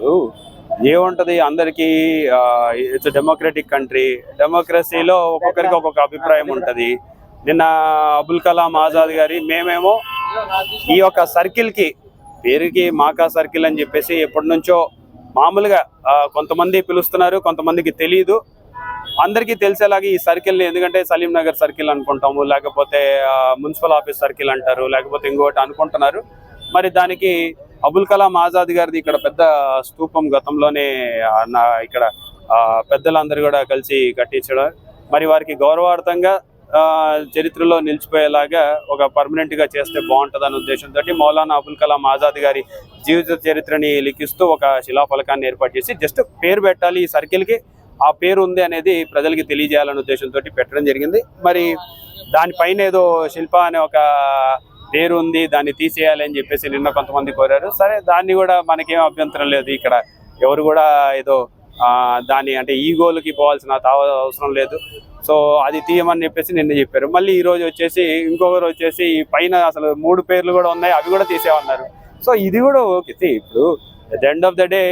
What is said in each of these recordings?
ఇప్పుడు ఏముంటది అందరికీ ఇట్స్ డెమోక్రటిక్ కంట్రీ. డెమోక్రసీలో ఒక్కొక్కరికి ఒక్కొక్క అభిప్రాయం ఉంటది. నిన్న అబుల్ కలాం ఆజాద్ గారి మేమేమో ఈ యొక్క సర్కిల్కి పేరుకి మాకా సర్కిల్ అని చెప్పేసి ఎప్పటి నుంచో మామూలుగా కొంతమంది పిలుస్తున్నారు, కొంతమందికి తెలియదు. అందరికీ తెలిసేలాగా ఈ సర్కిల్ని, ఎందుకంటే సలీం నగర్ సర్కిల్ అనుకుంటాము, లేకపోతే మున్సిపల్ ఆఫీస్ సర్కిల్ అంటారు, లేకపోతే ఇంకోటి అనుకుంటున్నారు. మరి దానికి అబుల్ కలాం ఆజాద్ గారిది ఇక్కడ పెద్ద స్తూపం గతంలోనే ఇక్కడ పెద్దలందరూ కూడా కలిసి కట్టించడం, మరి వారికి గౌరవార్థంగా చరిత్రలో నిలిచిపోయేలాగా ఒక పర్మనెంట్ గా చేస్తే బాగుంటుంది అనే ఉద్దేశంతో మౌలానా అబుల్ కలాం ఆజాద్ గారి జీవిత చరిత్రని లిఖిస్తూ ఒక శిలాఫలకాన్ని ఏర్పాటు చేసి జస్ట్ పేరు పెట్టాలి, ఈ సర్కిల్ కి ఆ పేరు ఉంది అనేది ప్రజలకి తెలియజేయాలనే ఉద్దేశంతో పెట్టడం జరిగింది. మరి దానిపైన ఏదో శిల్ప అనే ఒక పేరు ఉంది, దాన్ని తీసేయాలి అని చెప్పేసి నిన్న కొంతమంది కోరారు. సరే, దాన్ని కూడా మనకేం అభ్యంతరం లేదు. ఇక్కడ ఎవరు కూడా ఏదో దాన్ని అంటే ఈగోలకి పోవాల్సిన అవసరం లేదు. సో అది తీయమని చెప్పేసి నిన్న చెప్పారు. మళ్ళీ ఈ రోజు వచ్చేసి ఇంకొకరు వచ్చేసి పైన అసలు 3 పేర్లు కూడా ఉన్నాయి, అవి కూడా తీసేమన్నారు. సో ఇది కూడా ఓకే. ఇప్పుడు at the end of the day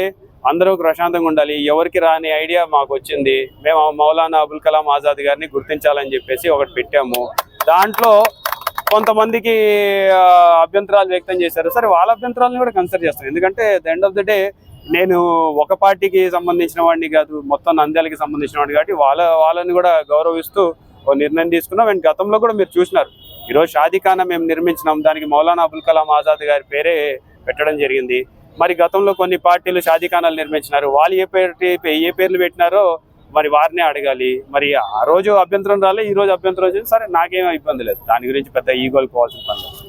అందరూ ప్రశాంతంగా ఉండాలి. ఎవరికి రాని ఐడియా మాకు వచ్చింది. మేము మౌలానా అబుల్ కలాం ఆజాద్ గారిని గుర్తించాలని చెప్పేసి ఒకటి పెట్టాము. దాంట్లో కొంతమందికి అభ్యంతరాలు వ్యక్తం చేశారు. సరే, వాళ్ళ అభ్యంతరాలను కూడా కన్సిడర్ చేస్తాం. ఎందుకంటే the end of the day నేను ఒక పార్టీకి సంబంధించిన వాడిని కాదు, మొత్తం నంద్యాలకి సంబంధించిన వాడిని, కాబట్టి వాళ్ళని కూడా గౌరవిస్తూ ఒక నిర్ణయం తీసుకున్నాం. అండ్ గతంలో కూడా మీరు చూసినారు, ఈరోజు షాదీఖానా మేము నిర్మించినాం, దానికి మౌలానా అబుల్ కలాం ఆజాద్ గారి పేరే పెట్టడం జరిగింది. మరి గతంలో కొన్ని పార్టీలు షాదీఖానాలు నిర్మించినారు, వాళ్ళు ఏ పేర్లు పెట్టినారో మరి వారినే అడగాలి. మరి ఆ రోజు అభ్యంతరం రాలే, ఈ రోజు అభ్యంతరం వచ్చింది. సరే, నాకేం ఇబ్బంది లేదు, దాని గురించి పెద్ద ఈగోలు పోవాల్సిన పని లేదు.